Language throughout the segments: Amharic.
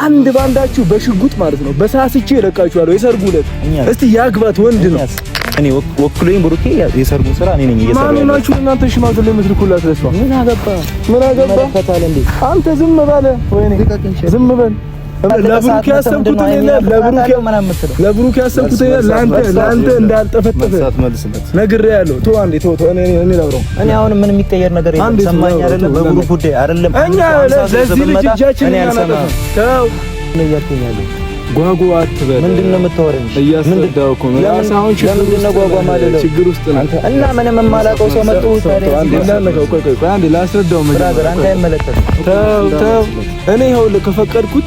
አንድ ባንዳችሁ በሽጉጥ ማለት ነው በሳስቼ ለቃችኋለሁ። የሰርጉ ዕለት እስቲ ያግባት ወንድ ነው እኔ ወክሎኝ ብሩኬ የሰርጉ ስራ እኔ ነኝ እየሰራሁ ያለው። ማንናችሁ እናንተ ሽማግሌ የምትልኩላት ለሷ ምን አገባ ፈታለ እንዴ አንተ ዝም ባለ ወይኔ ዝም በል። ለብሩኬ ያሰብኩት ለአንተ እንዳልጠፈጠፈ ነግሬሃለሁ። ተው አንዴ ተው እኔ ላውራው። እኔ አሁን ምን የሚቀየር ነገር የለም። ሰማኝ አይደለም በብሩክ ጉዳይ አይደለም እኛ ለዚህ ልጅ እጃችን ያናጠፈ ተው ነው ያልከኛለሁ። ጓጓ አትበል። ምንድነው የምታወራኝ? እያስረዳው እኮ ነው። ለምን ጓጓ ማለት ነው? ችግር ውስጥ ነው እና ምንም የማላውቀው ሰው መጥቶ ታዲያ አንዴ ላነካው። ቆይ አንዴ ላስረዳው። ብራዘር አንተ አይመለከትም። ተው እኔ ይኸውልህ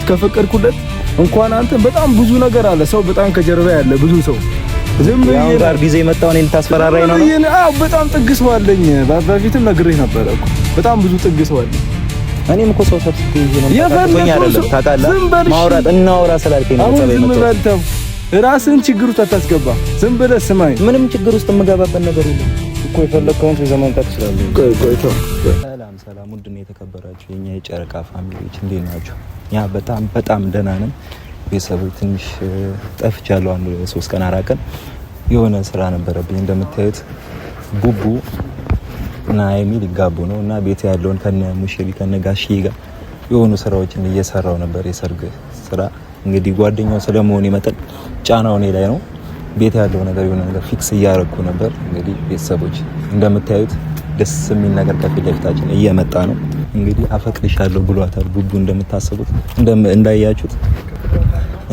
ከፈቀድኩለት እንኳን አንተ በጣም ብዙ ነገር አለ። ሰው በጣም ከጀርባ ያለ ብዙ ሰው ዝም ብዬ ጋር ጊዜ መጣው እኔን ታስፈራራኝ ነው። አዎ በጣም ጥግ ሰው አለኝ። በፊትም ነግሬህ ነበር እኮ በጣም ብዙ ጥግ ሰው አለኝ። እኔም እኮ ሰው ሰብስቤ ነው የፈለኩኝ አይደለም ታውቃለህ። ማውራት እናውራ ስላልከኝ ነው ሰበብ ዝም በልተው ራስን ችግር ውስጥ አታስገባ። ዝም ብለህ ስማኝ። ምንም ችግር ውስጥ የምገባበት ነገር የለም እኮ የፈለከውን ዘመንታት ትችላለህ። ቆይ ሰላም ውድ ነው የተከበራችሁ የኛ የጨረቃ ፋሚሊዎች እንዴት ናችሁ? ያ በጣም ደህና ነን። ቤተሰቦች ትንሽ ጠፍቻለሁ። አንድ 3 ቀን 4 ቀን የሆነ ስራ ነበረብኝ። እንደምታዩት ቡቡ እና ሀይሚ ሊጋቡ ነው እና ቤት ያለውን ከነ ሙሽሪ ከነ ጋሽዬ ጋር የሆኑ ስራዎችን እየሰራው ነበር። የሰርግ ስራ እንግዲህ ጓደኛው ስለመሆን ይመጣል ጫናው እኔ ላይ ነው። ቤት ያለው ነገር የሆነ ነገር ፊክስ እያረኩ ነበር። እንግዲህ ቤተሰቦች እንደምታዩት ደስ የሚል ነገር ከፊት ለፊታችን እየመጣ ነው። እንግዲህ አፈቅርሻለሁ ብሏታል ቡቡ እንደምታስቡት እንዳያችሁት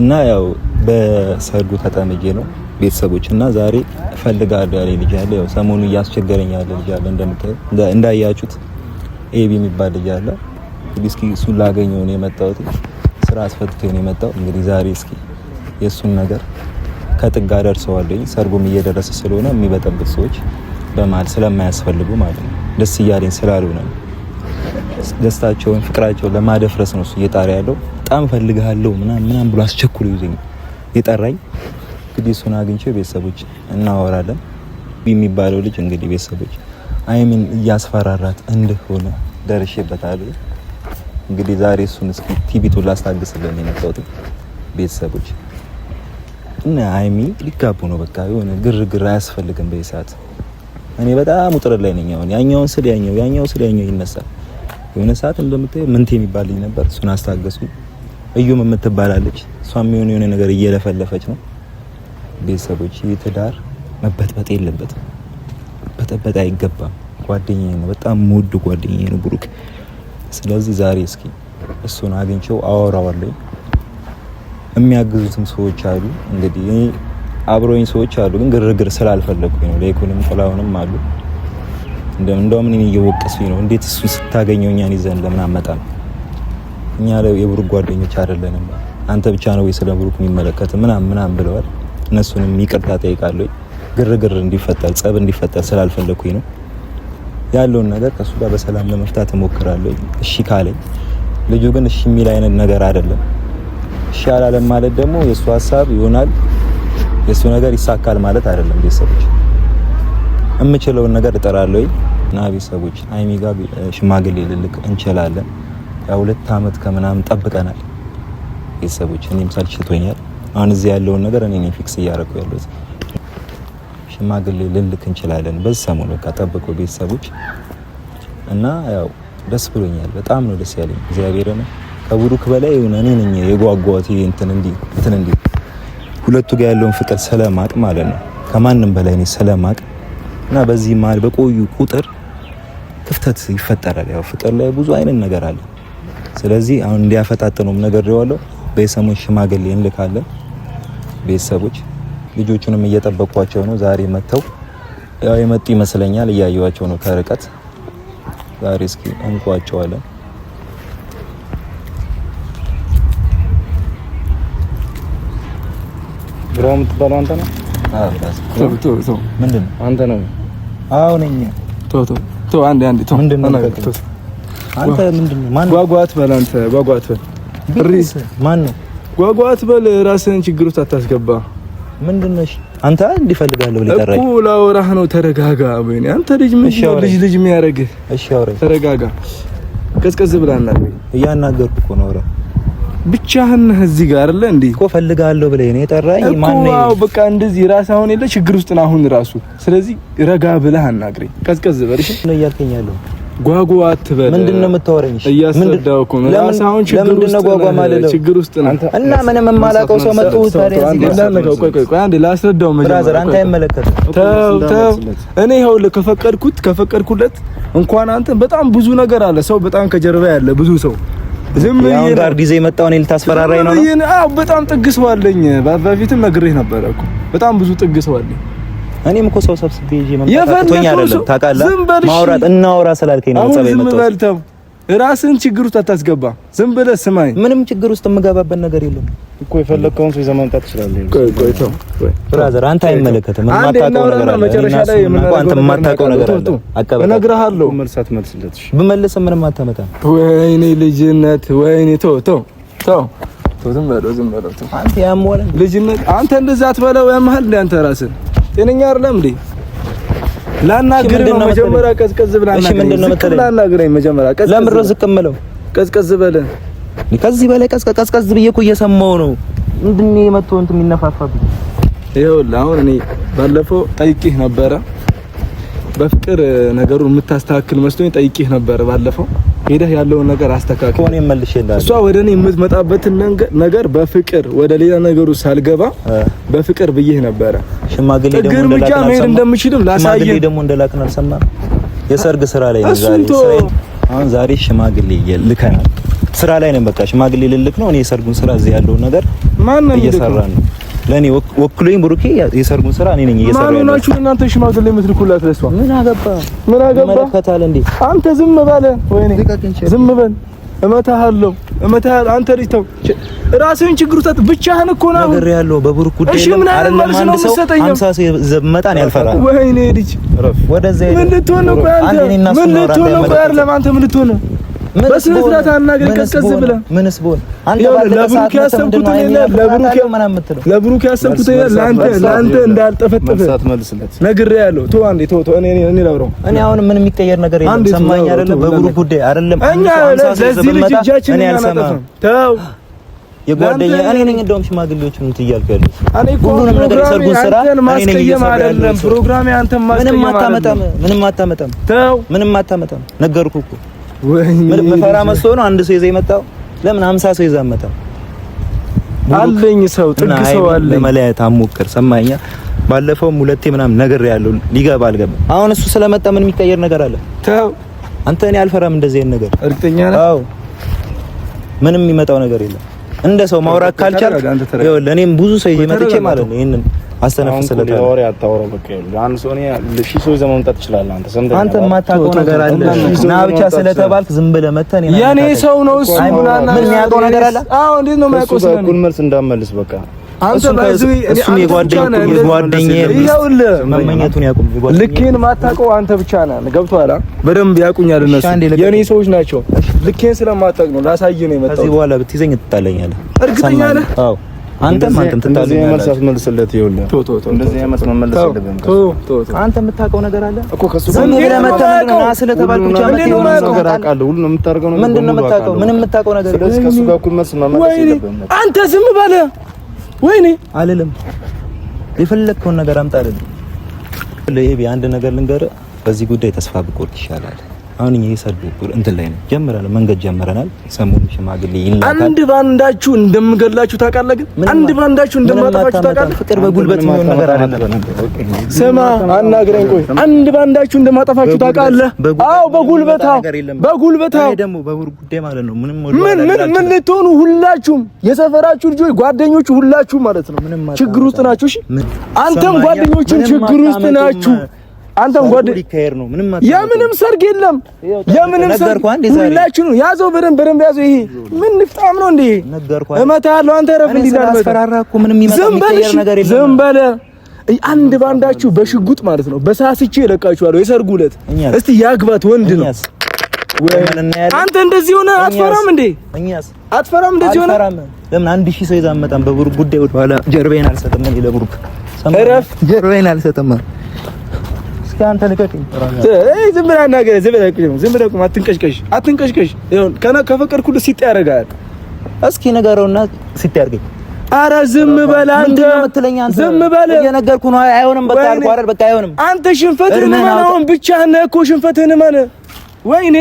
እና ያው በሰርጉ ተጠምጄ ነው ቤተሰቦች እና ዛሬ ፈልጋለሁ ያለ ልጅ አለ። ያው ሰሞኑ እያስቸገረኝ ያለ ልጅ አለ እንዳያችሁት ኤቢ የሚባል ልጅ አለ። እስኪ እሱን ላገኘው ነው የመጣሁት። ስራ አስፈትቶ ነው የመጣው። እንግዲህ ዛሬ እስኪ የእሱን ነገር ከጥጋ ደርሰዋለሁ። ሰርጉም እየደረሰ ስለሆነ የሚበጠብጥ ሰዎች በመሀል ስለማያስፈልጉ ማለት ነው። ደስ እያለኝ ስላልሆነ ደስታቸውን ፍቅራቸውን ለማደፍረስ ነው እሱ እየጣረ ያለው። በጣም ፈልግሃለሁ ምናምን ብሎ አስቸኩሎ ይዘኝ የጠራኝ። እንግዲህ እሱን አግኝቼ ቤተሰቦች እናወራለን። የሚባለው ልጅ እንግዲህ ቤተሰቦች አይምን እያስፈራራት እንደሆነ ደርሼበታለሁ። እንግዲህ ዛሬ እሱን እስኪ ቲቪቱን ላስታግስልን የመጣሁት ቤተሰቦች እና አይሚ ሊጋቡ ነው። በቃ የሆነ ግርግር አያስፈልግም በሰዓት። እኔ በጣም ውጥረት ላይ ነኝ። አሁን ያኛውን ስለ ያኛው ይነሳል። የሆነ ሰዓት እንደምታየው ምንቴ የሚባል ልጅ ነበር። እሱን አስታገሱ። እዩም የምትባላለች እሷም የሆነ ነገር እየለፈለፈች ነው። ቤተሰቦች የትዳር መበጥበጥ የለበትም። በጠበጥ አይገባም። ጓደኛዬ ነው፣ በጣም ሙድ ጓደኛዬ ነው ብሩክ። ስለዚህ ዛሬ እስኪ እሱን አግኝቼው አወራዋለሁ። የሚያግዙትም ሰዎች አሉ። እንግዲህ እኔ አብሮኝ ሰዎች አሉ፣ ግን ግርግር ስላልፈለኩኝ ነው። ለይኩንም ጥላውንም አሉ። እንደውም እኔ እየወቀሱኝ ነው። እንዴት እሱን ስታገኘው እኛን ይዘን ለምን አመጣም? እኛ የብሩክ ጓደኞች አይደለንም። አንተ ብቻ ነው ወይ ስለ ብሩክ የሚመለከት ምናምን ብለዋል። እነሱንም ይቅርታ ጠይቃለሁ። ግርግር እንዲፈጠር ጸብ እንዲፈጠር ስላልፈለኩኝ ነው። ያለውን ነገር ከሱ ጋር በሰላም ለመፍታት እሞክራለሁ። እሺ ካለኝ ልጁ ግን እሺ የሚል አይነት ነገር አይደለም። እሺ አላለም ማለት ደግሞ የሱ ሀሳብ ይሆናል፣ የሱ ነገር ይሳካል ማለት አይደለም። ቤተሰቦች የምችለውን ነገር እጠራለሁ እና ቤተሰቦች አይሚ ጋር ሽማግሌ ልልክ እንችላለን። ያው 2 አመት ከምናምን ጠብቀናል ቤተሰቦች። እኔም ሰልችቶኛል። አሁን እዚህ ያለውን ነገር እኔ ነኝ ፊክስ እያደረኩ ያለሁት። ሽማግሌ ልልክ እንችላለን በዚህ ሰሞን። በቃ ጠብቁ ቤተሰቦች። እና ያው ደስ ብሎኛል። በጣም ነው ደስ ያለኝ። እግዚአብሔርን ከብሩክ በላይ የሆነ እኔ ነኝ የጓጓሁት እንትን እንዲ ሁለቱ ጋር ያለውን ፍቅር ስለማቅ ማለት ነው። ከማንም በላይ እኔ ስለማቅ እና በዚህ መሀል በቆዩ ቁጥር ክፍተት ይፈጠራል። ያው ፍቅር ላይ ብዙ አይነት ነገር አለ። ስለዚህ አሁን እንዲያፈጣጥነውም ነገር ይዋለው በሰሞን ሽማግሌ እንልካለን ቤተሰቦች። ልጆቹንም እየጠበቋቸው ነው። ዛሬ መተው ያው የመጡ ይመስለኛል። እያየዋቸው ነው ከርቀት። ዛሬ እስኪ እንቋጨዋለን። ብራው የምትባለው አንተ ነህ? አዎ ቶ ምንድነው? አንተ ነህ? አዎ ነኝ። ቶ አንዴ ቶ ምንድነው? አንተ ምንድነው? ማን ጓጓት በል አንተ ጓጓት በል ሪስ ማን ነው? ጓጓት በል ራስህን ችግር ውስጥ አታስገባ። ምንድነው? እሺ አንተ እንዲፈልጋለሁ ለጠራኝ እኮ ላወራህ ነው። ተረጋጋ። ወይኔ አንተ ልጅ ምን ልጅ የሚያረግህ? እሺ አውራኝ። ተረጋጋ። ቀዝቀዝ ብላና እያናገርኩ እኮ ነው። አውራ ብቻህን እዚህ ጋር አይደለ እንዴ እኮ ፈልጋለሁ ብለህ ነው የጠራኝ ማን ነው እኮ በቃ እንደዚህ ራስ አሁን የለ ችግር ውስጥ ነው አሁን ራሱ ስለዚህ ረጋ ብለህ አናግረኝ ቀዝቀዝ በልሽ ነው እያልከኝ ያለው ጓጓ አትበል ምንድነው የምታወራኝ እያሰዳው እኮ ነው ራስ አሁን ችግር ውስጥ ነው እና ምንም የማላውቀው ሰው መጥቶ ታዲያ እዚህ ጋር ቆይ አንዴ ላስረዳው ብራዘር አንተ አይመለከትም ተው እኔ ይኸውልህ ከፈቀድኩለት እንኳን አንተ በጣም ብዙ ነገር አለ ሰው በጣም ከጀርባ ያለ ብዙ ሰው ዝም ያው ጋር ጊዜ መጣው እኔ ልታስፈራራኝ ነው አዎ በጣም ጥግ ሰው አለኝ በፊትም ነግሬህ ነበር እኮ በጣም ብዙ ጥግ ሰው አለኝ እኔም እኮ ሰው ሰብስቤ ይዤ መምጣቶኛ አይደለም ታውቃለህ ማውራት እናወራ ስላልከኝ ነው ጸባይ መጣው ዝም በልተው ራስን ችግር ውስጥ አታስገባ ዝም ብለህ ስማኝ ምንም ችግር ውስጥ የምገባበት ነገር የለም እኮ የፈለከውን ሰው ይዘህ መምጣት ትችላለህ ቆይ ተው ብራዘር አንተ አይመለከትም የማታውቀው ነገር አለ መጨረሻ ላይ አንተ የማታውቀው ነገር አለ አቀበል እነግርሃለሁ መልሳት መልስለት እሺ ብመልስ ምንም አታመጣም ወይኔ ልጅነት ወይኔ ተው ዝም በለው አንተ ያሞለ ልጅነት አንተ እንደዛ አትበለው ያመሃል እንደ አንተ ራስህ ጤነኛ አይደለም እንዴ ላናግር ነው መጀመሪያ ቀዝቀዝ ብላ ላናግረኝ መጀመሪያ ቀዝቀዝ ለምን ዝቅ እምለው ቀዝቀዝ በለ ከዚህ በላይ ቀዝቀዝ ብዬ እኮ እየሰማሁ ነው ምንድን ነው የመጣው እንትን የሚነፋፋብኝ ይኸውልህ አሁን እኔ ባለፈው ጠይቄህ ነበረ በፍቅር ነገሩን የምታስተካክል መስሎኝ ጠይቄህ ነበረ ባለፈው ሄደህ ያለውን ነገር አስተካክል ኮኔ መልሼልሃለሁ እሷ ወደ እኔ የምትመጣበትን ነገር በፍቅር ወደ ሌላ ነገሩ ሳልገባ በፍቅር ብዬህ ነበረ ሽማግሌ እንደምችልም ላሳየህ ደግሞ እንደላክን አልሰማም የሰርግ ስራ ላይ ነው ዛሬ አሁን ዛሬ ሽማግሌ ልከናል ስራ ላይ ነን በቃ ሽማግሌ ልልክ ነው እኔ የሰርጉን ስራ እዚህ ያለውን ነገር እየሰራን ነው ለኔ ወክሎኝ ብሩኬ የሰርጉን ስራ እኔ ነኝ እየሰራው ያለው ማንናችሁ እናንተ ሽማግሌ የምትልኩላት ለሷ ምን አገባ መለከታል እንዴ አንተ ዝም ባለ ወይኔ ዝም በል እመታሃለሁ አንተ ልጅ ተው ራስህን ችግር ውስጥ ብቻህን እኮ ነው ነገር ያለው በብሩክ ጉዳይ አይደለም አንድ ሰው 50 ሰው ዘመጣን ያልፈራል ወይኔ ልጅ ወደዛ ምን ልትሆን ነው ቆይ አንተ ምን ልትሆን ነው ቆይ አይደለም አንተ ምን ልትሆን ነው በስነ ስርዓት አናገር ቀዝቀዝ ብለህ ምንስ ቦል አንተ ለብሩክ ያሰብኩት ለብሩክ ያሰብኩት ለአንተ እንዳልጠፈጠፈ መልሳት መልስለት ነግሬሃለሁ ተው አንዴ ተው እኔ ላውራው እኔ አሁን ምንም የሚቀየር ነገር የለም ሰማኝ አይደለም በብሩክ ጉዳይ አይደለም እኛ ለዚህ ልጅ እጃችን አናጠፋም ተው የጓደኛ እኔ ነኝ እንደውም ሽማግሌዎቹን እንት እያልኩ ያለው እኔ እኮ ሁሉንም ነገር የሰርጉን ስራ እኔ ነኝ አይደለም ፕሮግራሜ አንተን ማስቀየም ምንም አታመጣም ተው ምንም አታመጣም ነገርኩህ እኮ ወይ መፈራ መስሎ ነው አንድ ሰው ይዘህ የመጣው ለምን 50 ሰው ይዘህ መጣ አለኝ ሰው ጥግ ሰው አለኝ ለመለያየት አሞክር ሰማኛ ባለፈውም ሁለቴ ምናምን ነገር ያለው ሊገባ አልገባ አሁን እሱ ስለመጣ ምን የሚቀየር ነገር አለ ተው አንተ እኔ አልፈራም እንደዚህ አይነት ነገር እርግጠኛ ነህ አዎ ምንም የሚመጣው ነገር የለም እንደ ሰው ማውራት ካልቻልክ ይኸውልህ እኔም ብዙ ሰው እየመጥቼ ማለት ነው ይሄንን አስተነፍስለት ወሬ አታወራው በቃ ይኸውልህ አንድ ሰው እኔ ለሺ ሰው ይዘህ መምጣት ትችላለህ አንተ የማታውቀው ነገር አለ ና ብቻ ስለተባልክ ዝም ብለህ መተን የኔ ሰው ነው እሱ ምን የሚያውቀው ነገር አለ አዎ እንዴት ነው የማያውቀው ስለኔ እኩል መልስ እንዳመልስ በቃ አንተ ባይዙ እሱ የጓደኛዬ ይኸውልህ መመኘቱን ያቁም ልኬን ማታውቀው አንተ ብቻ ነህ ገብቶሃል በደንብ ያቁኛል እነሱ የኔ ሰዎች ናቸው ልኬን ስለማታውቅ ነው ላሳየህ ነው የመጣው ከዚህ በኋላ ብትይዘኝ ትጣለኛለህ እርግጠኛ ነህ አዎ አንተም ትጣለኛለህ መልሳት መልስለት ይኸውልህ እንደዚህ አይነት መመለስ የለብህም አንተ የምታውቀው ነገር አለ እኮ ከሱ ዝም ብለህ መተህ ና ስለተባልኩ ብቻ መተህ የሆነ ነገር አውቃለሁ ሁሉ ነው የምታደርገው ነገር ምንድን ነው የምታውቀው ምንም የምታውቀው ነገር ስለዚህ ከሱ ጋር እኩል መልስ መመለስ የለብህም አንተ ዝም በለ ወይኔ አልልም የፈለግከውን ነገር አምጣ አይደለም ለይሄ አንድ ነገር ልንገርህ በዚህ ጉዳይ ተስፋ ብቆርጥ ይሻላል አሁን ይሄ ሰርግ እንትን ላይ ነው ጀምረናል መንገድ ጀምረናል ሰሞኑን ሽማግሌ ይላካል አንድ ባንዳችሁ እንደምገላችሁ ታውቃለህ ግን አንድ ባንዳችሁ እንደማጠፋችሁ ታውቃለህ ፍቅር በጉልበት ነው ነገር አይደለም ስማ አናግረኝ ቆይ አንድ ባንዳችሁ እንደማጠፋችሁ ታውቃለህ አዎ በጉልበታው ደግሞ በብሩክ ጉዳይ ማለት ነው ምን ልትሆኑ ሁላችሁም የሰፈራችሁ ልጆች ጓደኞቹ ሁላችሁ ማለት ነው ችግር ውስጥ ናችሁ እሺ አንተም ጓደኞቹም ችግር ውስጥ ናችሁ አንተም ጓደኞች ሊካሄድ ነው የምንም ሰርግ የለም የምንም ሰርግ ሁላችሁ ነው ያዘው በደንብ ያዘው ይሄ ምን ንፍጣም ነው እንዴ እመታለሁ አንተ ረፍ እንዲላል አስፈራራኩ ምንም የሚቀየር ነገር የለም ዝም በለ አንድ ባንዳችሁ በሽጉጥ ማለት ነው በሳስቼ ለቃችኋለሁ የሰርጉ ዕለት እስቲ ያግባት ወንድ ነው አንተ እንደዚህ ሆነ አትፈራም እንዴ አትፈራም እንደዚህ ሆነ ለምን 1000 ሰው ይዛ መጣን በብሩክ ጉዳይ ወደ ኋላ ጀርባዬን አልሰጠም እኔ ለብሩክ እረፍ ጀርባዬን አልሰጠም አንተ ልቀቀኝ ዝም ብለህ አናገር ዝም ብለህ አትንቀሽቀሽ ይሁን ከፈቀድኩልህ ሲጥ ያደርጋል እስኪ ንገረውና ሲታርገኝ ኧረ ዝም በል አንተ ዝም በል እየነገርኩህ ነው አይሆንም በቃ አልኩህ አይደል በቃ አይሆንም አንተ ሽንፈትህን ማን አሁን ብቻህን እኮ ሽንፈትህን ማን ወይኔ